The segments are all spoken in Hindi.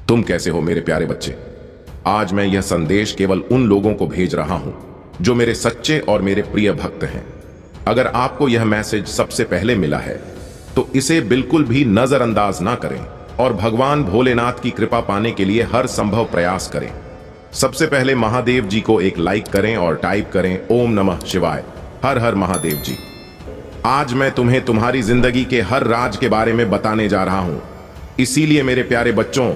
तुम कैसे हो मेरे प्यारे बच्चे। आज मैं यह संदेश केवल उन लोगों को भेज रहा हूं जो मेरे सच्चे और मेरे प्रिय भक्त हैं। अगर आपको यह मैसेज सबसे पहले मिला है तो इसे बिल्कुल भी नजरअंदाज ना करें और भगवान भोलेनाथ की कृपा पाने के लिए हर संभव प्रयास करें। सबसे पहले महादेव जी को एक लाइक करें और टाइप करें ओम नमः शिवाय, हर हर महादेव जी। आज मैं तुम्हें तुम्हारी जिंदगी के हर राज के बारे में बताने जा रहा हूं, इसीलिए मेरे प्यारे बच्चों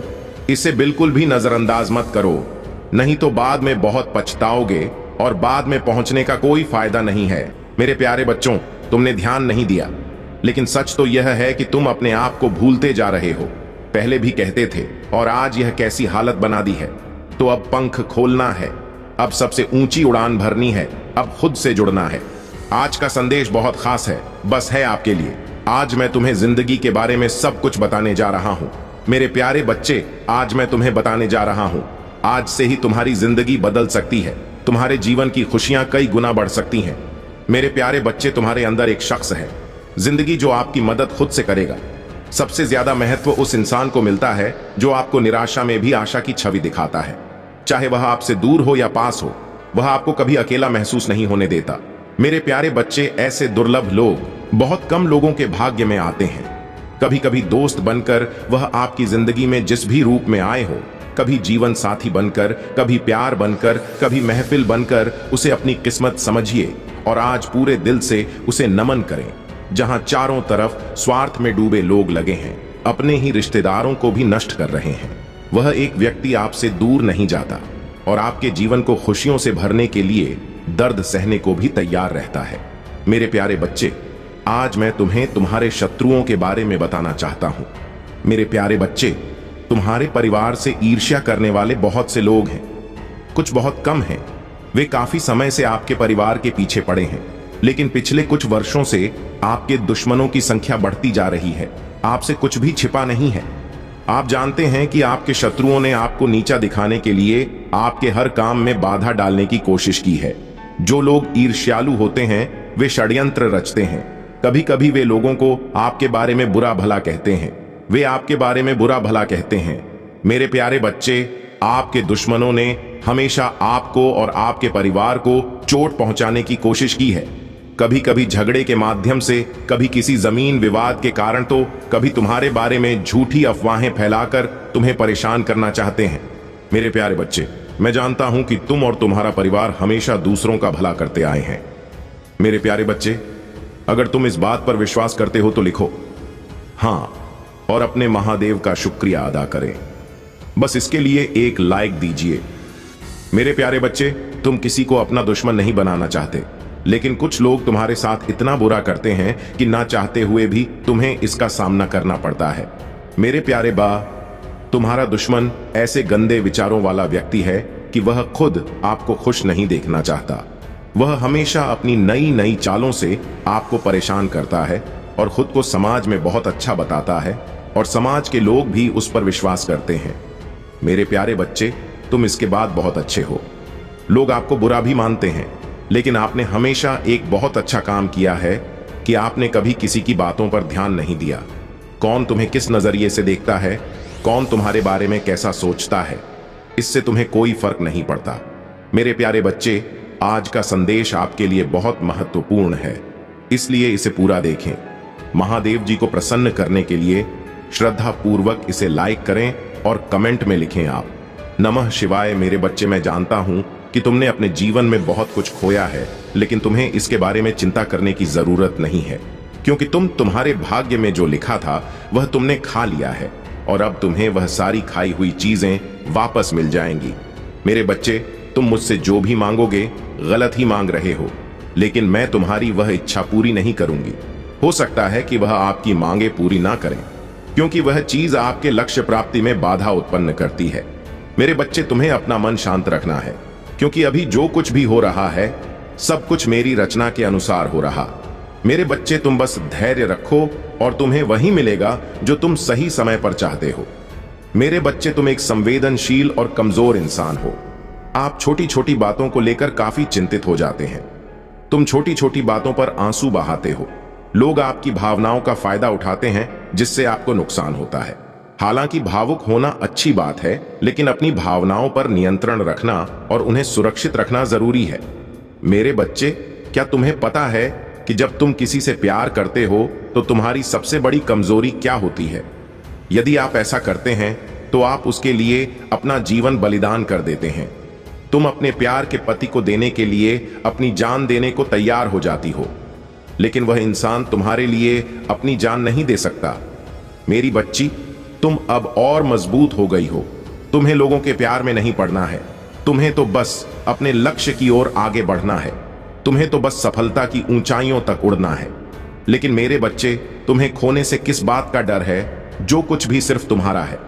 इसे बिल्कुल भी नजरअंदाज मत करो, नहीं तो बाद में बहुत पछताओगे और बाद में पहुंचने का कोई फायदा नहीं है। मेरे प्यारे बच्चों, तुमने ध्यान नहीं दिया, लेकिन सच तो यह है कि तुम अपने आप को भूलते जा रहे हो। पहले भी कहते थे और आज यह कैसी हालत बना दी है। तो अब पंख खोलना है, अब सबसे ऊंची उड़ान भरनी है, अब खुद से जुड़ना है। आज का संदेश बहुत खास है, बस है आपके लिए। आज मैं तुम्हें जिंदगी के बारे में सब कुछ बताने जा रहा हूं। मेरे प्यारे बच्चे, आज मैं तुम्हें बताने जा रहा हूं, आज से ही तुम्हारी जिंदगी बदल सकती है। तुम्हारे जीवन की खुशियां कई गुना बढ़ सकती हैं। मेरे प्यारे बच्चे, तुम्हारे अंदर एक शख्स है जिंदगी जो आपकी मदद खुद से करेगा। सबसे ज्यादा महत्व उस इंसान को मिलता है जो आपको निराशा में भी आशा की छवि दिखाता है। चाहे वह आपसे दूर हो या पास हो, वह आपको कभी अकेला महसूस नहीं होने देता। मेरे प्यारे बच्चे, ऐसे दुर्लभ लोग बहुत कम लोगों के भाग्य में आते हैं। कभी कभी दोस्त बनकर वह आपकी जिंदगी में जिस भी रूप में आए हो, कभी जीवन साथी बनकर, कभी प्यार बनकर, कभी महफिल बनकर, उसे अपनी किस्मत समझिए और आज पूरे दिल से उसे नमन करें। जहां चारों तरफ स्वार्थ में डूबे लोग लगे हैं, अपने ही रिश्तेदारों को भी नष्ट कर रहे हैं, वह एक व्यक्ति आपसे दूर नहीं जाता और आपके जीवन को खुशियों से भरने के लिए दर्द सहने को भी तैयार रहता है। मेरे प्यारे बच्चे, आज मैं तुम्हें तुम्हारे शत्रुओं के बारे में बताना चाहता हूं। मेरे प्यारे बच्चे, तुम्हारे परिवार से ईर्ष्या करने वाले बहुत से लोग हैं। कुछ बहुत कम हैं, वे काफी समय से आपके परिवार के पीछे पड़े हैं, लेकिन पिछले कुछ वर्षों से आपके दुश्मनों की संख्या बढ़ती जा रही है। आपसे कुछ भी छिपा नहीं है। आप जानते हैं कि आपके शत्रुओं ने आपको नीचा दिखाने के लिए आपके हर काम में बाधा डालने की कोशिश की है। जो लोग ईर्ष्यालु होते हैं वे षड्यंत्र रचते हैं। कभी कभी वे लोगों को आपके बारे में बुरा भला कहते हैं, वे आपके बारे में बुरा भला कहते हैं। मेरे प्यारे बच्चे, आपके दुश्मनों ने हमेशा आपको और आपके परिवार को चोट पहुंचाने की कोशिश की है। कभी कभी झगड़े के माध्यम से, कभी किसी जमीन विवाद के कारण, तो कभी तुम्हारे बारे में झूठी अफवाहें फैलाकर तुम्हें परेशान करना चाहते हैं। मेरे प्यारे बच्चे, मैं जानता हूं कि तुम और तुम्हारा परिवार हमेशा दूसरों का भला करते आए हैं। मेरे प्यारे बच्चे, अगर तुम इस बात पर विश्वास करते हो तो लिखो हाँ और अपने महादेव का शुक्रिया अदा करें। बस इसके लिए एक लाइक दीजिए। मेरे प्यारे बच्चे, तुम किसी को अपना दुश्मन नहीं बनाना चाहते, लेकिन कुछ लोग तुम्हारे साथ इतना बुरा करते हैं कि ना चाहते हुए भी तुम्हें इसका सामना करना पड़ता है। मेरे प्यारे बा, तुम्हारा दुश्मन ऐसे गंदे विचारों वाला व्यक्ति है कि वह खुद आपको खुश नहीं देखना चाहता। वह हमेशा अपनी नई नई चालों से आपको परेशान करता है और खुद को समाज में बहुत अच्छा बताता है और समाज के लोग भी उस पर विश्वास करते हैं। मेरे प्यारे बच्चे, तुम इसके बाद बहुत अच्छे हो। लोग आपको बुरा भी मानते हैं, लेकिन आपने हमेशा एक बहुत अच्छा काम किया है कि आपने कभी किसी की बातों पर ध्यान नहीं दिया। कौन तुम्हें किस नजरिए से देखता है, कौन तुम्हारे बारे में कैसा सोचता है, इससे तुम्हें कोई फर्क नहीं पड़ता। मेरे प्यारे बच्चे, आज का संदेश आपके लिए बहुत महत्वपूर्ण है, इसलिए इसे पूरा देखें। महादेव जी को प्रसन्न करने के लिए श्रद्धा पूर्वक इसे लाइक करें और कमेंट में लिखें आप नमः शिवाय। मेरे बच्चे, मैं जानता हूं कि तुमने अपने जीवन में बहुत कुछ खोया है, लेकिन तुम्हें इसके बारे में चिंता करने की जरूरत नहीं है, क्योंकि तुम्हारे भाग्य में जो लिखा था वह तुमने खा लिया है और अब तुम्हें वह सारी खाई हुई चीजें वापस मिल जाएंगी। मेरे बच्चे, तुम मुझसे जो भी मांगोगे गलत ही मांग रहे हो, लेकिन मैं तुम्हारी वह इच्छा पूरी नहीं करूंगी। हो सकता है कि वह आपकी मांगे पूरी ना करें, क्योंकि वह चीज आपके लक्ष्य प्राप्ति में बाधा उत्पन्न करती है। मेरे बच्चे, तुम्हें अपना मन शांत रखना है, क्योंकि अभी जो कुछ भी हो रहा है सब कुछ मेरी रचना के अनुसार हो रहा। मेरे बच्चे, तुम बस धैर्य रखो और तुम्हें वही मिलेगा जो तुम सही समय पर चाहते हो। मेरे बच्चे, तुम एक संवेदनशील और कमजोर इंसान हो। आप छोटी छोटी बातों को लेकर काफी चिंतित हो जाते हैं। तुम छोटी छोटी बातों पर आंसू बहाते हो। लोग आपकी भावनाओं का फायदा उठाते हैं, जिससे आपको नुकसान होता है। हालांकि भावुक होना अच्छी बात है, लेकिन अपनी भावनाओं पर नियंत्रण रखना और उन्हें सुरक्षित रखना जरूरी है। मेरे बच्चे, क्या तुम्हें पता है कि जब तुम किसी से प्यार करते हो तो तुम्हारी सबसे बड़ी कमजोरी क्या होती है? यदि आप ऐसा करते हैं तो आप उसके लिए अपना जीवन बलिदान कर देते हैं। तुम अपने प्यार के पति को देने के लिए अपनी जान देने को तैयार हो जाती हो, लेकिन वह इंसान तुम्हारे लिए अपनी जान नहीं दे सकता। मेरी बच्ची, तुम अब और मजबूत हो गई हो। तुम्हें लोगों के प्यार में नहीं पड़ना है। तुम्हें तो बस अपने लक्ष्य की ओर आगे बढ़ना है। तुम्हें तो बस सफलता की ऊंचाइयों तक उड़ना है। लेकिन मेरे बच्चे, तुम्हें खोने से किस बात का डर है? जो कुछ भी सिर्फ तुम्हारा है।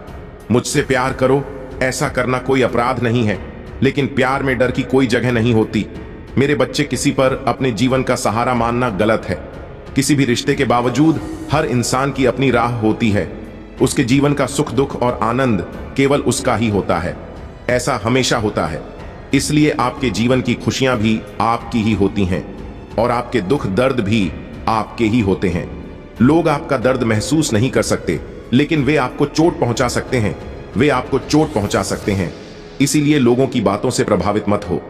मुझसे प्यार करो, ऐसा करना कोई अपराध नहीं है, लेकिन प्यार में डर की कोई जगह नहीं होती। मेरे बच्चे, किसी पर अपने जीवन का सहारा मानना गलत है। किसी भी रिश्ते के बावजूद हर इंसान की अपनी राह होती है। उसके जीवन का सुख दुख और आनंद केवल उसका ही होता है। ऐसा हमेशा होता है। इसलिए आपके जीवन की खुशियां भी आपकी ही होती हैं और आपके दुख दर्द भी आपके ही होते हैं। लोग आपका दर्द महसूस नहीं कर सकते, लेकिन वे आपको चोट पहुंचा सकते हैं। वे आपको चोट पहुंचा सकते हैं। इसीलिए लोगों की बातों से प्रभावित मत हो।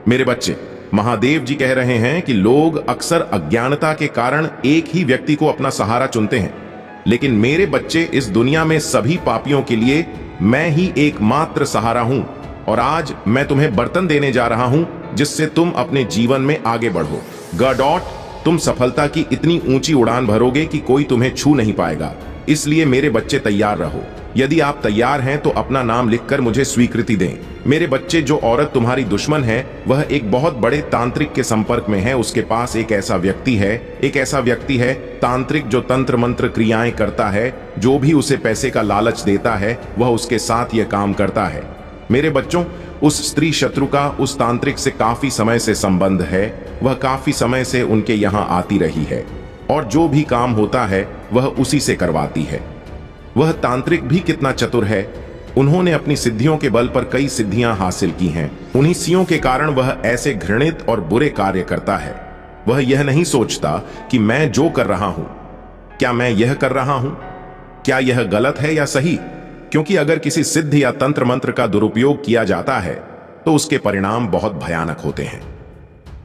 मेरे बच्चे, महादेव जी कह रहे हैं कि लोग अक्सर अज्ञानता के कारण एक ही व्यक्ति को अपना सहारा चुनते हैं, लेकिन मेरे बच्चे, इस दुनिया में सभी पापियों के लिए मैं ही एकमात्र सहारा हूं। और आज मैं तुम्हें बर्तन देने जा रहा हूं जिससे तुम अपने जीवन में आगे बढ़ो। गॉड, तुम सफलता की इतनी ऊंची उड़ान भरोगे कि कोई तुम्हें छू नहीं पाएगा। इसलिए मेरे बच्चे, तैयार रहो। यदि आप तैयार हैं तो अपना नाम लिखकर मुझे स्वीकृति दें। मेरे बच्चे, जो औरत तुम्हारी दुश्मन है वह एक बहुत बड़े तांत्रिक के संपर्क में है। उसके पास एक ऐसा व्यक्ति है तांत्रिक, जो तंत्र मंत्र क्रियाएं करता है। जो भी उसे पैसे का लालच देता है वह उसके साथ यह काम करता है। मेरे बच्चों, उस स्त्री शत्रु का उस तांत्रिक से काफी समय से संबंध है। वह काफी समय से उनके यहाँ आती रही है और जो भी काम होता है वह उसी से करवाती है। वह तांत्रिक भी कितना चतुर है। उन्होंने अपनी सिद्धियों के बल पर कई सिद्धियां हासिल की हैं। उन्हीं सिद्धियों के कारण वह ऐसे घृणित और बुरे कार्य करता है। वह यह नहीं सोचता कि मैं जो कर रहा हूं, क्या मैं यह कर रहा हूं, क्या यह गलत है या सही? क्योंकि अगर किसी सिद्धि या तंत्र मंत्र का दुरुपयोग किया जाता है तो उसके परिणाम बहुत भयानक होते हैं।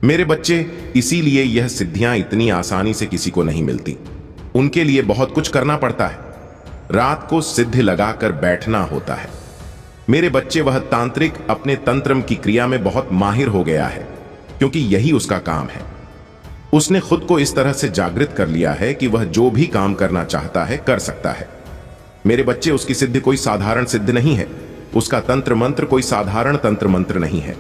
मेरे बच्चे, इसीलिए यह सिद्धियां इतनी आसानी से किसी को नहीं मिलती। उनके लिए बहुत कुछ करना पड़ता है। रात को सिद्धि लगाकर बैठना होता है। मेरे बच्चे, वह तांत्रिक अपने तंत्र की क्रिया में बहुत माहिर हो गया है, क्योंकि यही उसका काम है। उसने खुद को इस तरह से जागृत कर लिया है कि वह जो भी काम करना चाहता है कर सकता है। मेरे बच्चे, उसकी सिद्धि कोई साधारण सिद्धि नहीं है। उसका तंत्र मंत्र कोई साधारण तंत्र मंत्र नहीं है।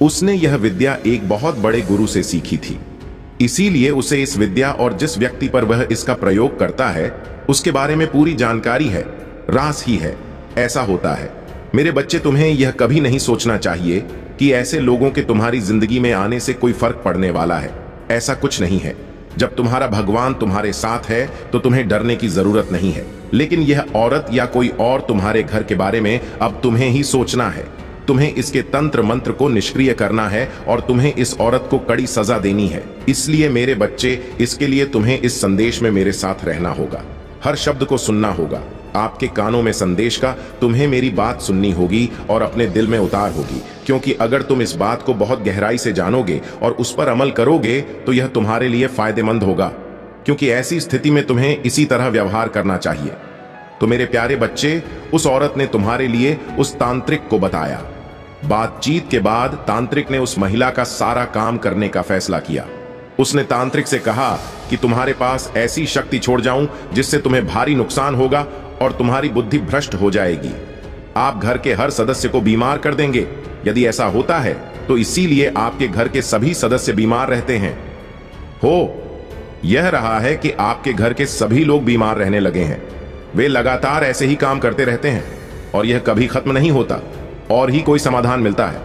उसने यह विद्या एक बहुत बड़े गुरु से सीखी थी। इसीलिए उसे इस विद्या और जिस व्यक्ति पर वह इसका प्रयोग करता है उसके बारे में पूरी जानकारी है। रास ही है, ऐसा होता है। मेरे बच्चे, तुम्हें यह कभी नहीं सोचना चाहिए कि ऐसे लोगों के तुम्हारी जिंदगी में आने से कोई फर्क पड़ने वाला है। ऐसा कुछ नहीं है। जब तुम्हारा भगवान तुम्हारे साथ है तो तुम्हें डरने की जरूरत नहीं है। लेकिन यह औरत या कोई और तुम्हारे घर के बारे में अब तुम्हें ही सोचना है। तुम्हें इसके तंत्र मंत्र को निष्क्रिय करना है और तुम्हें इस औरत को कड़ी सजा देनी है। इसलिए मेरे बच्चे, इसके लिए तुम्हें इस संदेश में मेरे साथ रहना होगा। हर शब्द को सुनना होगा। आपके कानों में संदेश का तुम्हें मेरी बात सुननी होगी और अपने दिल में उतार होगी, क्योंकि अगर तुम इस बात को बहुत गहराई से जानोगे और उस पर अमल करोगे तो यह तुम्हारे लिए फायदेमंद होगा, क्योंकि ऐसी स्थिति में तुम्हें इसी तरह व्यवहार करना चाहिए। तो मेरे प्यारे बच्चे, उस औरत ने तुम्हारे लिए उस तांत्रिक को बताया। बातचीत के बाद तांत्रिक ने उस महिला का सारा काम करने का फैसला किया। उसने तांत्रिक से कहा कि तुम्हारे पास ऐसी शक्ति छोड़ जाऊं जिससे तुम्हें भारी नुकसान होगा और तुम्हारी बुद्धि भ्रष्ट हो जाएगी। आप घर के हर सदस्य को बीमार कर देंगे। यदि ऐसा होता है तो इसीलिए आपके घर के सभी सदस्य बीमार रहते हैं। यह रहा है कि आपके घर के सभी लोग बीमार रहने लगे हैं। वे लगातार ऐसे ही काम करते रहते हैं और यह कभी खत्म नहीं होता और ही कोई समाधान मिलता है।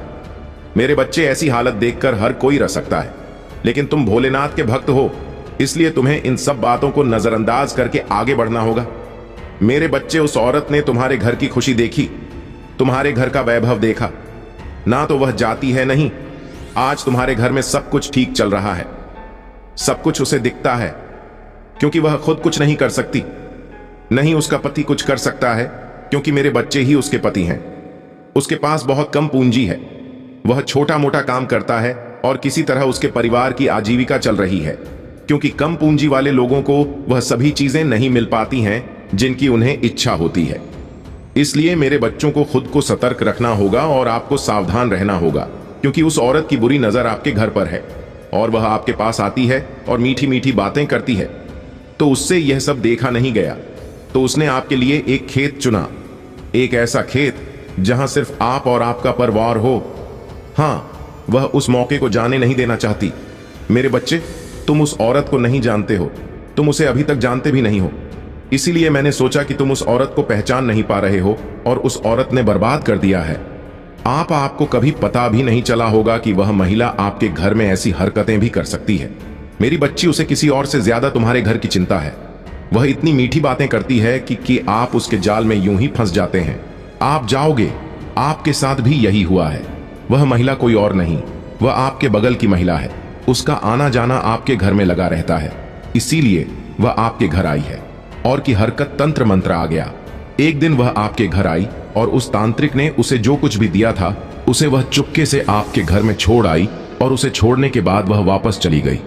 मेरे बच्चे, ऐसी हालत देखकर हर कोई रह सकता है, लेकिन तुम भोलेनाथ के भक्त हो, इसलिए तुम्हें इन सब बातों को नजरअंदाज करके आगे बढ़ना होगा। मेरे बच्चे, उस औरत ने तुम्हारे घर की खुशी देखी, तुम्हारे घर का वैभव देखा। ना तो वह जाती है, नहीं, आज तुम्हारे घर में सब कुछ ठीक चल रहा है। सब कुछ उसे दिखता है, क्योंकि वह खुद कुछ नहीं कर सकती। नहीं उसका पति कुछ कर सकता है, क्योंकि मेरे बच्चे ही उसके पति हैं। उसके पास बहुत कम पूंजी है, वह छोटा मोटा काम करता है और किसी तरह उसके परिवार की आजीविका चल रही है, क्योंकि कम पूंजी वाले लोगों को वह सभी चीजें नहीं मिल पाती हैं जिनकी उन्हें इच्छा होती है। इसलिए मेरे बच्चों को खुद को सतर्क रखना होगा और आपको सावधान रहना होगा, क्योंकि उस औरत की बुरी नजर आपके घर पर है और वह आपके पास आती है और मीठी मीठी बातें करती है। तो उससे यह सब देखा नहीं गया, तो उसने आपके लिए एक खेत चुना, एक ऐसा खेत जहां सिर्फ आप और आपका परिवार हो। हाँ, वह उस मौके को जाने नहीं देना चाहती। मेरे बच्चे, तुम उस औरत को नहीं जानते हो, तुम उसे अभी तक जानते भी नहीं हो। इसीलिए मैंने सोचा कि तुम उस औरत को पहचान नहीं पा रहे हो और उस औरत ने बर्बाद कर दिया है। आपको कभी पता भी नहीं चला होगा कि वह महिला आपके घर में ऐसी हरकतें भी कर सकती है। मेरी बच्ची, उसे किसी और से ज्यादा तुम्हारे घर की चिंता है। वह इतनी मीठी बातें करती है कि आप उसके जाल में यूं ही फंस जाते हैं। आप जाओगे, आपके साथ भी यही हुआ है। वह महिला कोई और नहीं, वह आपके बगल की महिला है। उसका आना जाना आपके घर में लगा रहता है, इसीलिए वह आपके घर आई है। और की हरकत तंत्र मंत्र आ गया। एक दिन वह आपके घर आई और उस तांत्रिक ने उसे जो कुछ भी दिया था उसे वह चुपके से आपके घर में छोड़ आई, और उसे छोड़ने के बाद वह वापस चली गई।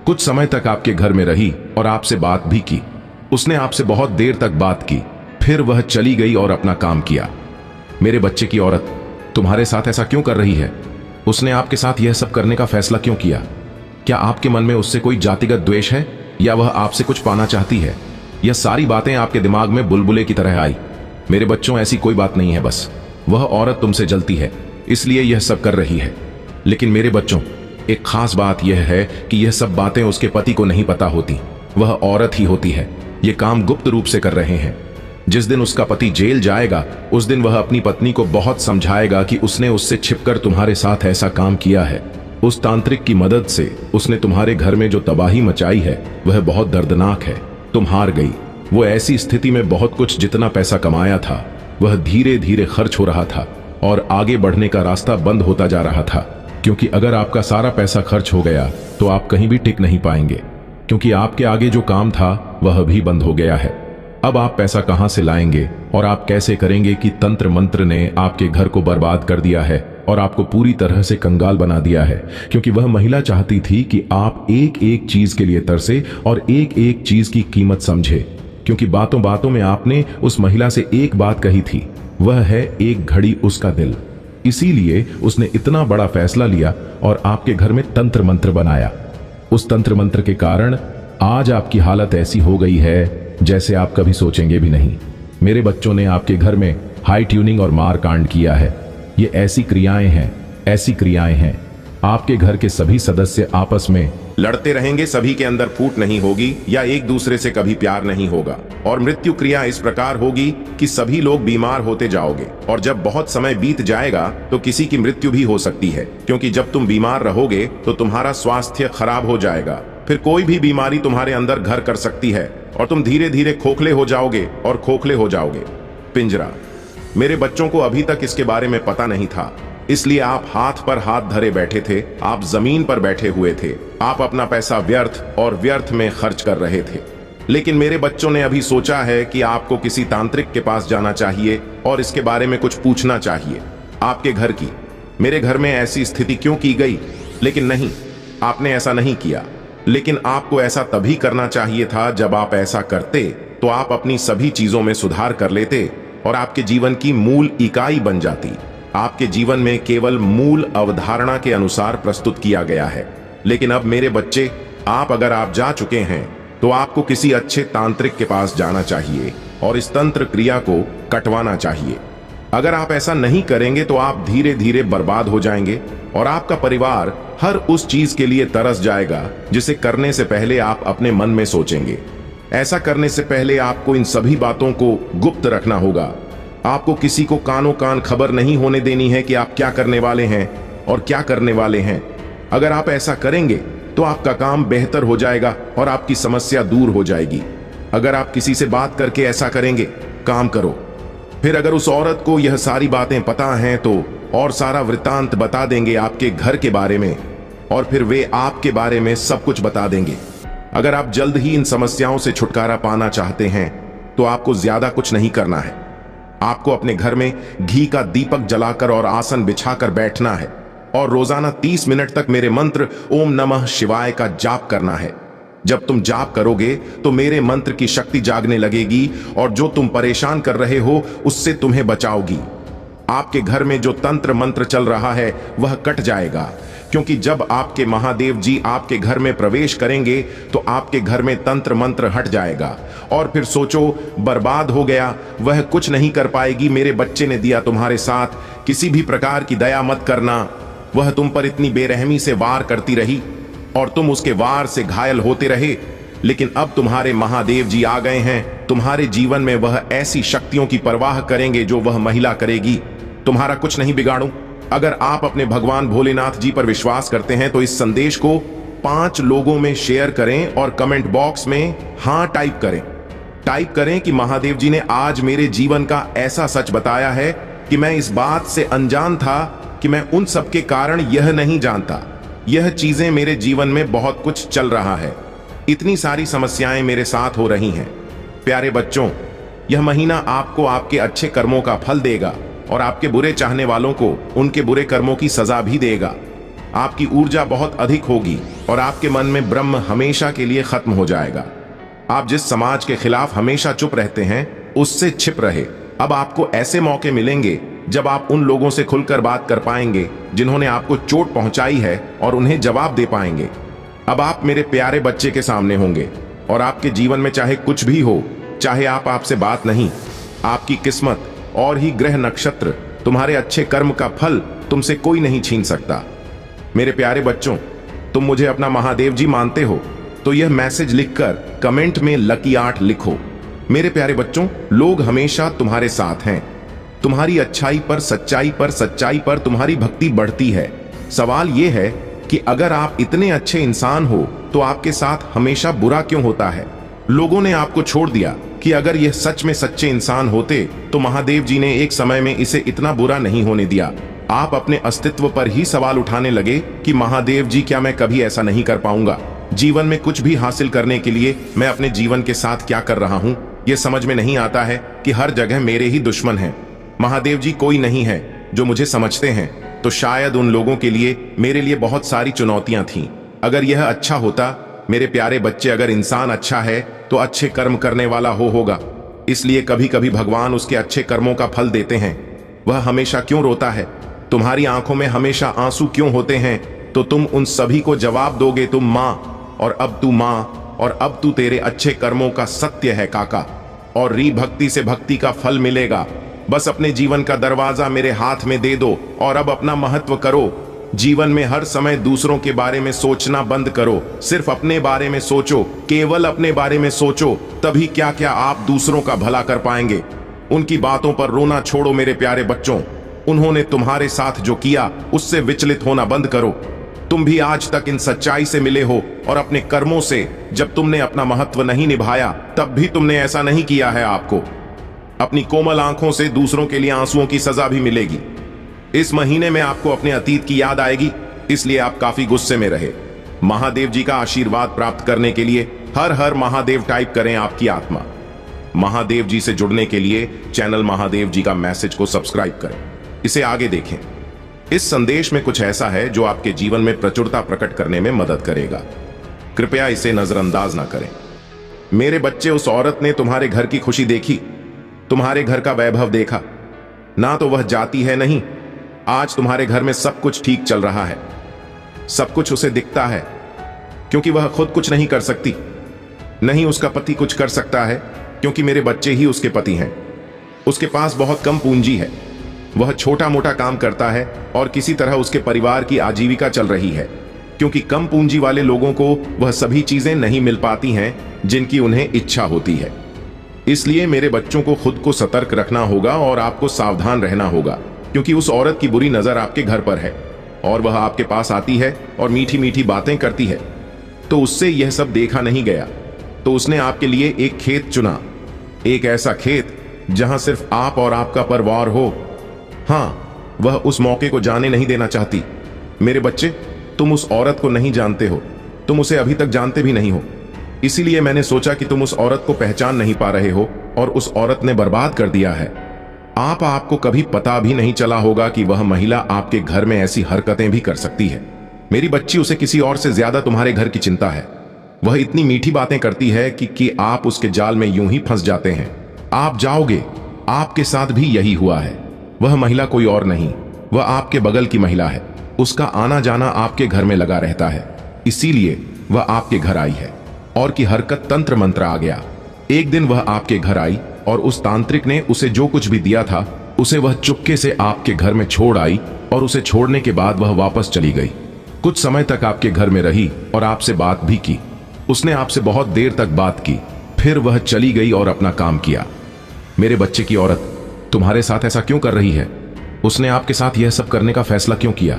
कुछ समय तक आपके घर में रही और आपसे बात भी की। उसने आपसे बहुत देर तक बात की, फिर वह चली गई और अपना काम किया। मेरे बच्चे की औरत तुम्हारे साथ ऐसा क्यों कर रही है? उसने आपके साथ यह सब करने का फैसला क्यों किया? क्या आपके मन में उससे कोई जातिगत द्वेष है, या वह आपसे कुछ पाना चाहती है? यह सारी बातें आपके दिमाग में बुलबुले की तरह आई। मेरे बच्चों, ऐसी कोई बात नहीं है, बस वह औरत तुमसे जलती है, इसलिए यह सब कर रही है। लेकिन मेरे बच्चों, एक खास बात यह है कि यह सब बातें उसके पति को नहीं पता होती, वह औरत ही होती है। यह काम गुप्त रूप से कर रहे हैं। जिस दिन उसका पति जेल जाएगा, उस दिन वह अपनी पत्नी को बहुत समझाएगा कि उसने उससे छिपकर तुम्हारे साथ ऐसा काम किया है। उस तांत्रिक की मदद से उसने तुम्हारे घर में जो तबाही मचाई है वह बहुत दर्दनाक है। तुम हार गई। वो ऐसी स्थिति में बहुत कुछ जितना पैसा कमाया था वह धीरे धीरे खर्च हो रहा था और आगे बढ़ने का रास्ता बंद होता जा रहा था, क्योंकि अगर आपका सारा पैसा खर्च हो गया तो आप कहीं भी टिक नहीं पाएंगे, क्योंकि आपके आगे जो काम था वह भी बंद हो गया है। अब आप पैसा कहां से लाएंगे और आप कैसे करेंगे कि तंत्र मंत्र ने आपके घर को बर्बाद कर दिया है और आपको पूरी तरह से कंगाल बना दिया है, क्योंकि वह महिला चाहती थी कि आप एक एक चीज के लिए तरसे और एक एक चीज की कीमत समझे, क्योंकि बातों बातों में आपने उस महिला से एक बात कही थी, वह है एक घड़ी उसका दिल। इसीलिए उसने इतना बड़ा फैसला लिया और आपके घर में तंत्र मंत्र बनाया। उस तंत्र मंत्र के कारण आज आपकी हालत ऐसी हो गई है जैसे आप कभी सोचेंगे भी नहीं। मेरे बच्चों ने आपके घर में हाई ट्यूनिंग और मार कांड किया है। ये ऐसी क्रियाएं हैं। आपके घर के सभी सदस्य आपस में लड़ते रहेंगे, सभी के अंदर फूट नहीं होगी या एक दूसरे से कभी प्यार नहीं होगा, और मृत्यु क्रिया इस प्रकार होगी कि सभी लोग बीमार होते जाओगे, और जब बहुत समय बीत जाएगा तो किसी की मृत्यु भी हो सकती है, क्योंकि जब तुम बीमार रहोगे तो तुम्हारा स्वास्थ्य खराब हो जाएगा। फिर कोई भी बीमारी तुम्हारे अंदर घर कर सकती है और तुम धीरे धीरे खोखले हो जाओगे और खोखले हो जाओगे। पिंजरा। मेरे बच्चों को अभी तक इसके बारे में पता नहीं था, इसलिए आप हाथ पर हाथ धरे बैठे थे, आप जमीन पर बैठे हुए थे, आप अपना पैसा व्यर्थ और व्यर्थ में खर्च कर रहे थे। लेकिन मेरे बच्चों ने अभी सोचा है कि आपको किसी तांत्रिक के पास जाना चाहिए और इसके बारे में कुछ पूछना चाहिए। आपके घर की, मेरे घर में ऐसी स्थिति क्यों की गई? लेकिन नहीं, आपने ऐसा नहीं किया। लेकिन आपको ऐसा तभी करना चाहिए था जब आप ऐसा करते तो आप अपनी सभी चीजों में सुधार कर लेते और आपके जीवन की मूल इकाई बन जाती। आपके जीवन में केवल मूल अवधारणा के अनुसार प्रस्तुत किया गया है। लेकिन अब मेरे बच्चे, अगर आप जा चुके हैं तो आपको किसी अच्छे तांत्रिक के पास जाना चाहिए और इस तंत्र क्रिया को कटवाना चाहिए। अगर आप ऐसा नहीं करेंगे तो आप धीरे धीरे बर्बाद हो जाएंगे और आपका परिवार हर उस चीज के लिए तरस जाएगा जिसे करने से पहले आप अपने मन में सोचेंगे। ऐसा करने से पहले आपको इन सभी बातों को गुप्त रखना होगा। आपको किसी को कानों कान खबर नहीं होने देनी है कि आप क्या करने वाले हैं और क्या करने वाले हैं। अगर आप ऐसा करेंगे तो आपका काम बेहतर हो जाएगा और आपकी समस्या दूर हो जाएगी। अगर आप किसी से बात करके ऐसा करेंगे, काम करो। फिर अगर उस औरत को यह सारी बातें पता हैं तो और सारा वृत्तांत बता देंगे आपके घर के बारे में, और फिर वे आपके बारे में सब कुछ बता देंगे। अगर आप जल्द ही इन समस्याओं से छुटकारा पाना चाहते हैं तो आपको ज्यादा कुछ नहीं करना है। आपको अपने घर में घी का दीपक जलाकर और आसन बिछाकर बैठना है और रोजाना 30 मिनट तक मेरे मंत्र ओम नमः शिवाय का जाप करना है। जब तुम जाप करोगे तो मेरे मंत्र की शक्ति जागने लगेगी और जो तुम परेशान कर रहे हो उससे तुम्हें बचाओगी। आपके घर में जो तंत्र मंत्र चल रहा है वह कट जाएगा, क्योंकि जब आपके महादेव जी आपके घर में प्रवेश करेंगे तो आपके घर में तंत्र मंत्र हट जाएगा और फिर सोचो बर्बाद हो गया, वह कुछ नहीं कर पाएगी। मेरे बच्चे ने दिया तुम्हारे साथ, किसी भी प्रकार की दया मत करना। वह तुम पर इतनी बेरहमी से वार करती रही और तुम उसके वार से घायल होते रहे, लेकिन अब तुम्हारे महादेव जी आ गए हैं। तुम्हारे जीवन में वह ऐसी शक्तियों की परवाह करेंगे जो वह महिला करेगी। तुम्हारा कुछ नहीं बिगाड़ू। अगर आप अपने भगवान भोलेनाथ जी पर विश्वास करते हैं तो इस संदेश को 5 लोगों में शेयर करें और कमेंट बॉक्स में हाँ टाइप करें कि महादेव जी ने आज मेरे जीवन का ऐसा सच बताया है कि मैं इस बात से अनजान था कि मैं उन सब के कारण यह नहीं जानता। यह चीजें मेरे जीवन में बहुत कुछ चल रहा है, इतनी सारी समस्याएं मेरे साथ हो रही हैं। प्यारे बच्चों, यह महीना आपको आपके अच्छे कर्मों का फल देगा और आपके बुरे चाहने वालों को उनके बुरे कर्मों की सजा भी देगा। आपकी ऊर्जा बहुत अधिक होगी और आपके मन में ब्रह्म हमेशा के लिए खत्म हो जाएगा। आप जिस समाज के खिलाफ हमेशा चुप रहते हैं उससे छिप रहे। अब आपको ऐसे मौके मिलेंगे जब आप उन लोगों से खुलकर बात कर पाएंगे जिन्होंने आपको चोट पहुंचाई है और उन्हें जवाब दे पाएंगे। अब आप मेरे प्यारे बच्चे के सामने होंगे और आपके जीवन में चाहे कुछ भी हो, चाहे आपसे बात नहीं, आपकी किस्मत और ही ग्रह नक्षत्र, तुम्हारे अच्छे कर्म का फल तुमसे कोई नहीं छीन सकता। मेरे प्यारे बच्चों, तुम मुझे अपना महादेव जी मानते हो तो यह मैसेज लिखकर कमेंट में लकी 8 लिखो। मेरे प्यारे बच्चों, लोग हमेशा तुम्हारे साथ हैं। तुम्हारी अच्छाई पर सच्चाई पर तुम्हारी भक्ति बढ़ती है। सवाल यह है कि अगर आप इतने अच्छे इंसान हो तो आपके साथ हमेशा बुरा क्यों होता है? लोगों ने आपको छोड़ दिया कि अगर यह सच में सच्चे इंसान होते तो महादेव जी ने एक समय में इसे इतना बुरा नहीं होने दिया। आप अपने अस्तित्व पर ही सवाल उठाने लगे कि महादेव जी, क्या मैं कभी ऐसा नहीं कर पाऊंगा? जीवन में कुछ भी हासिल करने के लिए मैं अपने जीवन के साथ क्या कर रहा हूं? यह समझ में नहीं आता है कि हर जगह मेरे ही दुश्मन हैं। महादेव जी कोई नहीं है जो मुझे समझते हैं, तो शायद उन लोगों के लिए मेरे लिए बहुत सारी चुनौतियां थीं। अगर यह अच्छा होता, मेरे प्यारे बच्चे, अगर इंसान अच्छा है तो अच्छे कर्म करने वाला होगा। इसलिए कभी कभी भगवान उसके अच्छे कर्मों का फल देते हैं। वह हमेशा क्यों रोता है? तुम्हारी आंखों में हमेशा आंसू क्यों होते हैं? तो तुम उन सभी को जवाब दोगे, तुम माँ और अब तू माँ और अब तू तेरे अच्छे कर्मों का सत्य है काका, और री भक्ति से भक्ति का फल मिलेगा। बस अपने जीवन का दरवाजा मेरे हाथ में दे दो और अब अपना महत्व करो। जीवन में हर समय दूसरों के बारे में सोचना बंद करो, सिर्फ अपने बारे में सोचो, केवल अपने बारे में सोचो, तभी क्या क्या आप दूसरों का भला कर पाएंगे। उनकी बातों पर रोना छोड़ो मेरे प्यारे बच्चों। उन्होंने तुम्हारे साथ जो किया उससे विचलित होना बंद करो। तुम भी आज तक इन सच्चाई से मिले हो और अपने कर्मों से। जब तुमने अपना महत्व नहीं निभाया तब भी तुमने ऐसा नहीं किया है। आपको अपनी कोमल आंखों से दूसरों के लिए आंसुओं की सजा भी मिलेगी। इस महीने में आपको अपने अतीत की याद आएगी, इसलिए आप काफी गुस्से में रहे। महादेव जी का आशीर्वाद प्राप्त करने के लिए हर हर महादेव टाइप करें आपकी आत्मा। महादेव जी से जुड़ने के लिए चैनल महादेव जी का मैसेज को सब्सक्राइब करें, इसे आगे देखें। इस संदेश में कुछ ऐसा है जो आपके जीवन में प्रचुरता प्रकट करने में मदद करेगा। कृपया इसे नजरअंदाज ना करें। मेरे बच्चे, उस औरत ने तुम्हारे घर की खुशी देखी, तुम्हारे घर का वैभव देखा। ना तो वह जाती है, नहीं, आज तुम्हारे घर में सब कुछ ठीक चल रहा है। सब कुछ उसे दिखता है क्योंकि वह खुद कुछ नहीं कर सकती, नहीं उसका पति कुछ कर सकता है क्योंकि मेरे बच्चे ही उसके पति हैं। उसके पास बहुत कम पूंजी है, वह छोटा मोटा काम करता है और किसी तरह उसके परिवार की आजीविका चल रही है, क्योंकि कम पूंजी वाले लोगों को वह सभी चीजें नहीं मिल पाती हैं जिनकी उन्हें इच्छा होती है। इसलिए मेरे बच्चों को खुद को सतर्क रखना होगा और आपको सावधान रहना होगा, क्योंकि उस औरत की बुरी नजर आपके घर पर है और वह आपके पास आती है और मीठी मीठी बातें करती है। तो उससे यह सब देखा नहीं गया, तो उसने आपके लिए एक खेत चुना, एक ऐसा खेत जहां सिर्फ आप और आपका परिवार हो। हाँ, वह उस मौके को जाने नहीं देना चाहती। मेरे बच्चे, तुम उस औरत को नहीं जानते हो, तुम उसे अभी तक जानते भी नहीं हो। इसीलिए मैंने सोचा कि तुम उस औरत को पहचान नहीं पा रहे हो, और उस औरत ने बर्बाद कर दिया है। आपको कभी पता भी नहीं चला होगा कि वह महिला आपके घर में ऐसी हरकतें भी कर सकती है। मेरी बच्ची, उसे किसी और से ज्यादा तुम्हारे घर की चिंता है। वह इतनी मीठी बातें करती है कि आप उसके जाल में यूं ही फंस जाते हैं। आप जाओगे। आपके साथ भी यही हुआ है। वह महिला कोई और नहीं, वह आपके बगल की महिला है। उसका आना जाना आपके घर में लगा रहता है, इसीलिए वह आपके घर आई है। और की हरकत तंत्र मंत्र आ गया। एक दिन वह आपके घर आई और उस तांत्रिक ने उसे जो कुछ भी दिया था उसे वह चुपके से आपके घर में छोड़ आई, और उसे छोड़ने के बाद वह वापस चली गई। कुछ समय तक आपके घर में रही और आपसे बात भी की। उसने आपसे बहुत देर तक बात की, फिर वह चली गई और अपना काम किया। मेरे बच्चे की औरत तुम्हारे साथ ऐसा क्यों कर रही है? उसने आपके साथ यह सब करने का फैसला क्यों किया?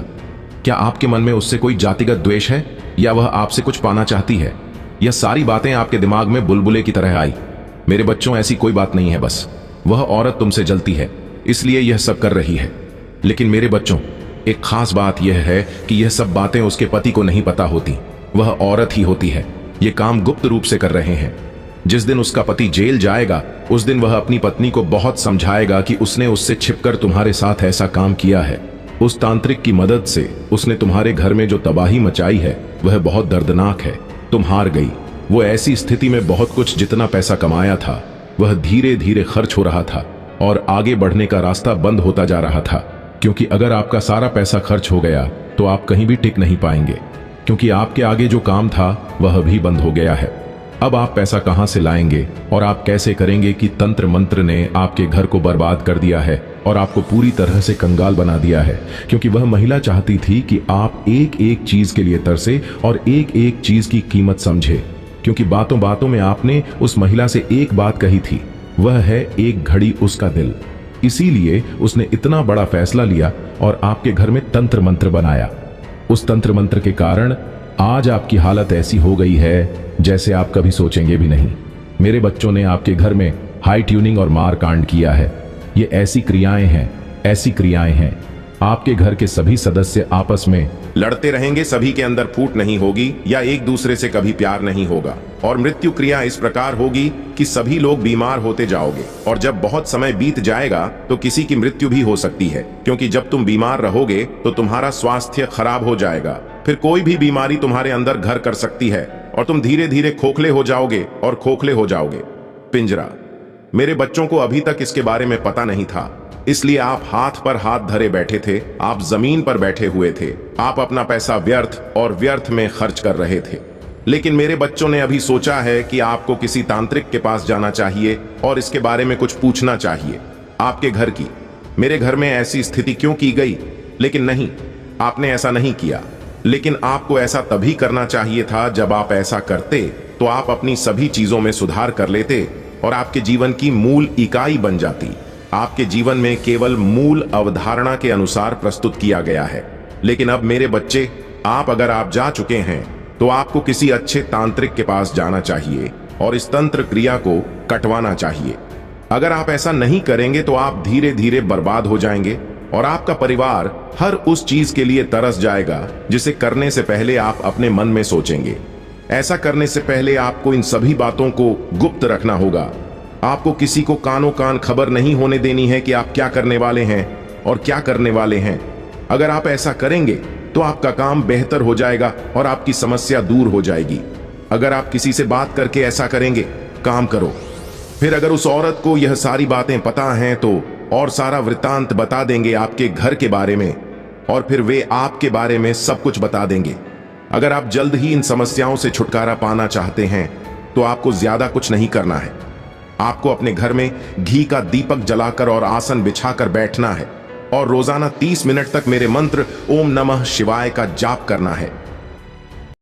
क्या आपके मन में उससे कोई जातिगत द्वेष है या वह आपसे कुछ पाना चाहती है? यह सारी बातें आपके दिमाग में बुलबुले की तरह आई। मेरे बच्चों, ऐसी कोई बात नहीं है। बस वह औरत तुमसे जलती है, इसलिए यह सब कर रही है। लेकिन मेरे बच्चों, एक खास बात यह है कि यह सब बातें उसके पति को नहीं पता होती। वह औरत ही होती है। ये काम गुप्त रूप से कर रहे हैं। जिस दिन उसका पति जेल जाएगा, उस दिन वह अपनी पत्नी को बहुत समझाएगा कि उसने उससे छिपकर तुम्हारे साथ ऐसा काम किया है। उस तांत्रिक की मदद से उसने तुम्हारे घर में जो तबाही मचाई है वह बहुत दर्दनाक है। तुम हार गई। वो ऐसी स्थिति में बहुत कुछ जितना पैसा कमाया था वह धीरे धीरे खर्च हो रहा था और आगे बढ़ने का रास्ता बंद होता जा रहा था। क्योंकि अगर आपका सारा पैसा खर्च हो गया तो आप कहीं भी टिक नहीं पाएंगे, क्योंकि आपके आगे जो काम था वह भी बंद हो गया है। अब आप पैसा कहां से लाएंगे और आप कैसे करेंगे कि तंत्र मंत्र ने आपके घर को बर्बाद कर दिया है और आपको पूरी तरह से कंगाल बना दिया है। क्योंकि वह महिला चाहती थी कि आप एक एक चीज के लिए तरसे और एक एक चीज की कीमत समझे। क्योंकि बातों बातों में आपने उस महिला से एक बात कही थी, वह है एक घड़ी उसका दिल। इसीलिए उसने इतना बड़ा फैसला लिया और आपके घर में तंत्र मंत्र बनाया। उस तंत्र मंत्र के कारण आज आपकी हालत ऐसी हो गई है जैसे आप कभी सोचेंगे भी नहीं। मेरे बच्चों ने आपके घर में हाई ट्यूनिंग और मार कांड किया है। ये ऐसी क्रियाएं हैं। आपके घर के सभी सदस्य आपस में लड़ते रहेंगे, सभी के अंदर फूट नहीं होगी या एक दूसरे से कभी प्यार नहीं होगा। और मृत्यु क्रिया इस प्रकार होगी कि सभी लोग बीमार होते जाओगे, और जब बहुत समय बीत जाएगा तो किसी की मृत्यु भी हो सकती है। क्योंकि जब तुम बीमार रहोगे तो तुम्हारा स्वास्थ्य खराब हो जाएगा। फिर कोई भी बीमारी तुम्हारे अंदर घर कर सकती है और तुम धीरे धीरे खोखले हो जाओगे और खोखले हो जाओगे। पिंजरा। मेरे बच्चों को अभी तक इसके बारे में पता नहीं था, इसलिए आप हाथ पर हाथ धरे बैठे थे। आप जमीन पर बैठे हुए थे। आप अपना पैसा व्यर्थ और व्यर्थ में खर्च कर रहे थे। लेकिन मेरे बच्चों ने अभी सोचा है कि आपको किसी तांत्रिक के पास जाना चाहिए और इसके बारे में कुछ पूछना चाहिए। आपके घर की, मेरे घर में ऐसी स्थिति क्यों की गई? लेकिन नहीं, आपने ऐसा नहीं किया। लेकिन आपको ऐसा तभी करना चाहिए था जब आप ऐसा करते तो आप अपनी सभी चीजों में सुधार कर लेते और आपके जीवन की मूल इकाई बन जाती। आपके जीवन में केवल मूल अवधारणा के अनुसार प्रस्तुत किया गया है। लेकिन अब मेरे बच्चे, अगर आप जा चुके हैं तो आपको किसी अच्छे तांत्रिक के पास जाना चाहिए और इस तंत्र क्रिया को कटवाना चाहिए। अगर आप ऐसा नहीं करेंगे तो आप धीरे धीरे बर्बाद हो जाएंगे और आपका परिवार हर उस चीज के लिए तरस जाएगा जिसे करने से पहले आप अपने मन में सोचेंगे। ऐसा करने से पहले आपको इन सभी बातों को गुप्त रखना होगा। आपको किसी को कानों कान खबर नहीं होने देनी है कि आप क्या करने वाले हैं और क्या करने वाले हैं। अगर आप ऐसा करेंगे तो आपका काम बेहतर हो जाएगा और आपकी समस्या दूर हो जाएगी। अगर आप किसी से बात करके ऐसा करेंगे, काम करो। फिर अगर उस औरत को यह सारी बातें पता हैं तो और सारा वृत्तांत बता देंगे आपके घर के बारे में, और फिर वे आपके बारे में सब कुछ बता देंगे। अगर आप जल्द ही इन समस्याओं से छुटकारा पाना चाहते हैं तो आपको ज्यादा कुछ नहीं करना है। आपको अपने घर में घी का दीपक जलाकर और आसन बिछाकर बैठना है और रोजाना 30 मिनट तक मेरे मंत्र ओम नमः शिवाय का जाप करना है।